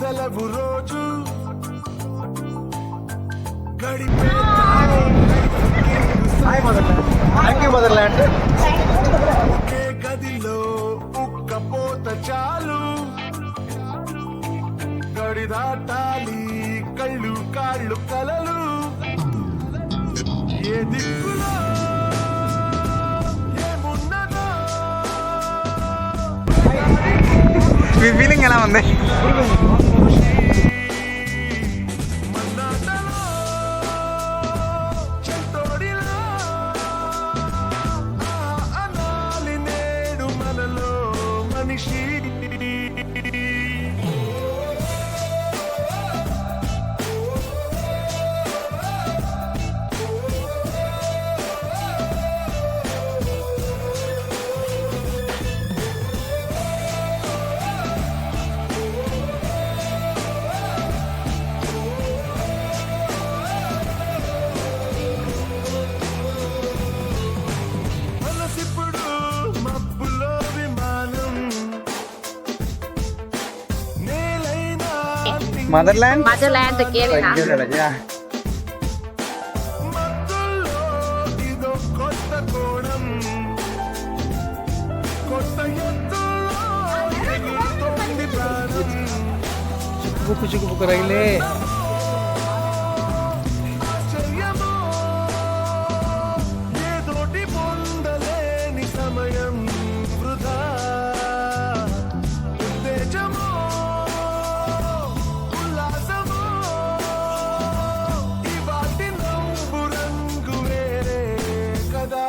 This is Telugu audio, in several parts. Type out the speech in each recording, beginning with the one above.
సెలవు రోజు ఒకే గదిలో ఉక్కపోత చాలు గడి దాటాలి కళ్ళు కాళ్ళు కలలు ఏ దిక్కులో ఏమున్నదో మీ ఫీలింగ్ ఎలా ఉంది? మదర్లాండ్ చిక్కుబుక్కు రైలే ఏదోటి పొందలేని సమయం వృధా ఉత్తేజమో ఉల్లాసమో ఇవాటి నవ్వు రంగు వేరే కదా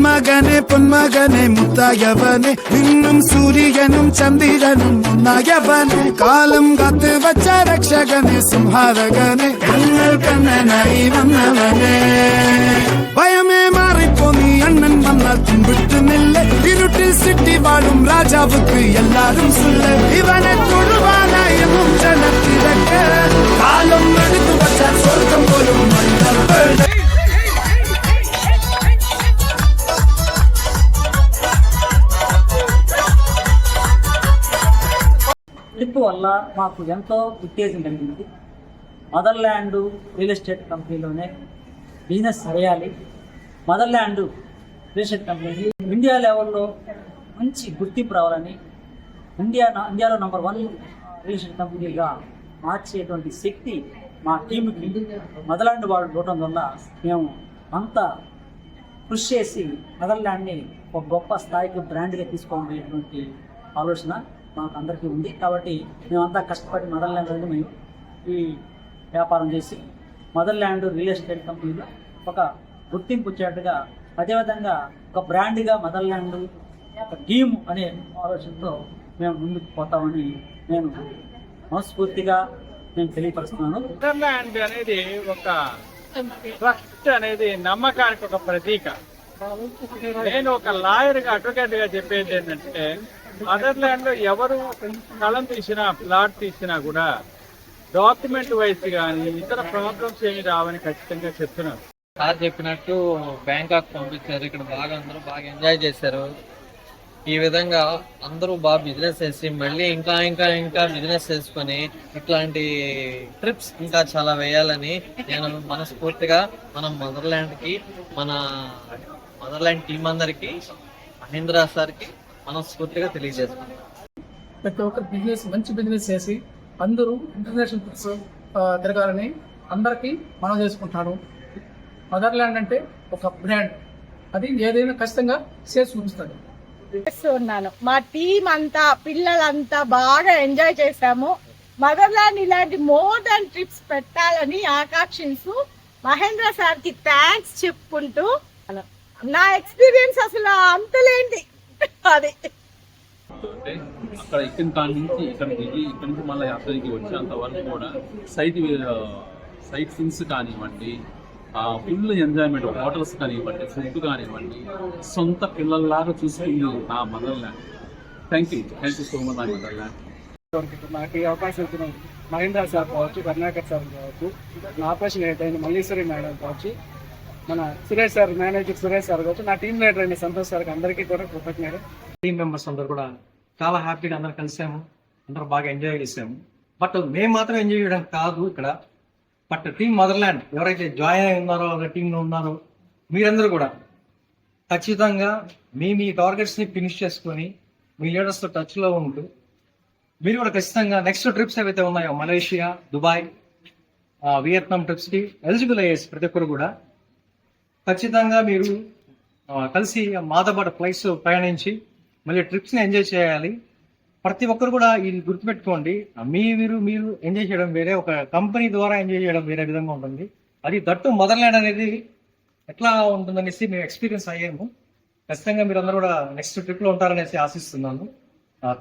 മകനെ പൊന്മകനെ മുത്തായവനെ നിന്നും സൂര്യനും ചന്ദ്രനും ഒന്നായവനെ കാലം കാത്ത് വച്ച രക്ഷകനെ സംഹാരകനെ ഞങ്ങൾ കണ്ണനായി വന്നവനെ ഭയമേ മാറിപ്പോ നീ അണ്ണൻ വന്നാൽ പിൻവിട്ടുന്നില്ല ഇരുട്ടിൽ സിറ്റി വാഴും രാജാവുക്ക് എല്ലാരും സുല്ല ഇവനെ തൊഴുവാനായും ജനത്തിരക്ക് കാലം എടുത്തു വച്ച സ്വർഗം പോലും ట్రిప్ వల్ల మాకు ఎంతో ఉత్తేజం కలిగింది. మదర్ల్యాండ్ రియల్ ఎస్టేట్ కంపెనీలోనే బిజినెస్ చేయాలి. Motherland real estate company India లెవెల్లో మంచి గుర్తింపు రావాలని, ఇండియాలో నంబర్ 1 రియల్ ఎస్టేట్ కంపెనీగా మార్చేటువంటి శక్తి మా టీంకి మదర్ల్యాండ్ వాళ్ళు చూడటం వల్ల మేము అంతా కృషి చేసి మదర్ల్యాండ్ని ఒక గొప్ప స్థాయికి బ్రాండ్గా తీసుకోబోయేటువంటి ఆలోచన మాకు అందరికీ ఉంది. కాబట్టి మేమంతా కష్టపడి మదర్ల్యాండ్ మేము ఈ వ్యాపారం చేసి మదర్ల్యాండ్ రియల్ ఎస్టేట్ కంపెనీలో ఒక గుర్తింపు వచ్చేట్టుగా, అదేవిధంగా ఒక బ్రాండ్గా మదర్ల్యాండ్ ఒక టీమ్ అనే ఆలోచనతో మేము ముందుకు పోతామని నేను మనస్ఫూర్తిగా నేను తెలియపరుస్తున్నాను. మదర్ల్యాండ్ అనేది ఒక ట్రస్ట్ అనేది నమ్మకానికి ఒక ప్రతీక. నేను ఒక లాయర్గా అడ్వకేట్గా చెప్పేది ఏంటంటే, మదర్ల్యాండ్ లో ఎవరు స్థలం తీసినా ప్లాట్ తీసినా కూడా డాక్యుమెంట్ వైజ్ కానీ ఇతర ప్రాబ్లమ్స్ ఏమి రావని ఖచ్చితంగా చెప్తున్నారు. సార్ చెప్పినట్టు బ్యాంకాక్ పంపించారు. ఇక్కడ అందరూ బాగా ఎంజాయ్ చేశారు. ఈ విధంగా అందరూ బాగా బిజినెస్ చేసి మళ్ళీ ఇంకా ఇంకా ఇంకా బిజినెస్ చేసుకొని ఇట్లాంటి ట్రిప్స్ ఇంకా చాలా వేయాలని నేను మనస్ఫూర్తిగా మనం మదర్ల్యాండ్కి మన మదర్లాండ్ టీం అందరికి మహేంద్ర సార్కి మనస్ఫూర్తిగా తెలియజేస్తున్నాం. ప్రతి ఒక్క బిజినెస్ మంచి బిజినెస్ చేసి అందరూ ఇంటర్నేషనల్ ట్రిప్స్ తిరగాలని అందరికీ మనం చేసుకుంటాను. మదర్లాండ్ అంటే ఒక బ్రాండ్, అది ఏదైనా ఖచ్చితంగా చేసి చూపిస్తుంది. ఉన్నాను. మా టీం అంతా పిల్లలంతా బాగా ఎంజాయ్ చేశాము. మదర్లాండ్ ఇలాంటి మోడర్న్ ట్రిప్స్ పెట్టాలని ఆకాంక్షిస్తూ మహేంద్ర సార్ కి థ్యాంక్స్ చెప్పుకుంటూ నా ఎక్స్పీరియన్స్ అసలు అంతలేండి. అది అంటే అక్కడ ఎక్కిన కాడి నుంచి ఇక్కడ దిగి ఇక్కడ నుంచి మళ్ళీ యాత్రకి వచ్చేంత వరకు కూడా సైట్ సీన్స్ కానివ్వండి, ఫుల్ ఎంజాయ్మెంట్, హోటల్స్ కానివ్వండి, ఫుడ్ కానివ్వండి, సొంత పిల్లల్లాగా చూసుకుంది నా motherland. Thank you so much నా మదర్లాండ్. నాకు ఈ అవకాశం ఇచ్చిన మహేంద్ర సార్ కావచ్చు, కర్ణాకర్ సార్ కావచ్చు, నా ఆపరేషన్ హెడ్ అయిన మల్లీశ్వరి మేడం కావచ్చు, మన Suresh sir manager Suresh sir కావచ్చు, నా టీం లీడర్ అయిన సంతోష్ సార్కి అందరికీ కూడా కృతజ్ఞతలు. టీం మెంబర్స్ అందరూ కూడా చాలా హ్యాపీగా అందరూ కలిసాము, అందరూ బాగా ఎంజాయ్ చేసాము. బట్ మేము మాత్రం ఎంజాయ్ చేయడం కాదు ఇక్కడ, బట్ టీం మదర్లాండ్ ఎవరైతే జాయిన్ అయి ఉన్నారో టీంలో ఉన్నారో మీరందరూ కూడా ఖచ్చితంగా మీ టార్గెట్స్ని ఫినిష్ చేసుకొని మీ లీడర్స్తో టచ్లో ఉంటూ మీరు కూడా ఖచ్చితంగా నెక్స్ట్ ట్రిప్స్ ఏవైతే ఉన్నాయో మలేషియా, దుబాయ్, వియత్నాం ట్రిప్స్కి ఎలిజిబుల్ అయ్యేసి ప్రతి ఒక్కరు కూడా ఖచ్చితంగా మీరు కలిసి మాతో పాటు ఫ్లైట్స్ ప్రయాణించి మళ్ళీ ట్రిప్స్ని ఎంజాయ్ చేయాలి. ప్రతి ఒక్కరు కూడా ఇది గుర్తుపెట్టుకోండి, మీరు ఎంజాయ్ చేయడం వేరే, ఒక కంపెనీ ద్వారా ఎంజాయ్ చేయడం వేరే విధంగా ఉంటుంది. అది దట్టు మదర్లాండ్ అనేది ఎట్లా ఉంటుందనేసి మేము ఎక్స్పీరియన్స్ అయ్యాము. ఖచ్చితంగా మీరు అందరూ కూడా నెక్స్ట్ ట్రిప్లో ఉంటారనేసి ఆశిస్తున్నాను.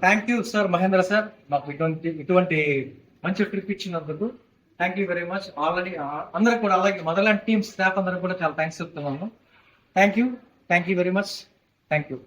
Thank you sir, Mahendra sir, మాకు ఇటువంటి మంచి ట్రిప్ ఇచ్చినందుకు thank you very much. Already అందరికి కూడా, అలాగే మదర్లాండ్ టీమ్ స్టాఫ్ అందరికి కూడా చాలా థ్యాంక్స్ చెప్తున్నాను. Thank you very much. Thank you.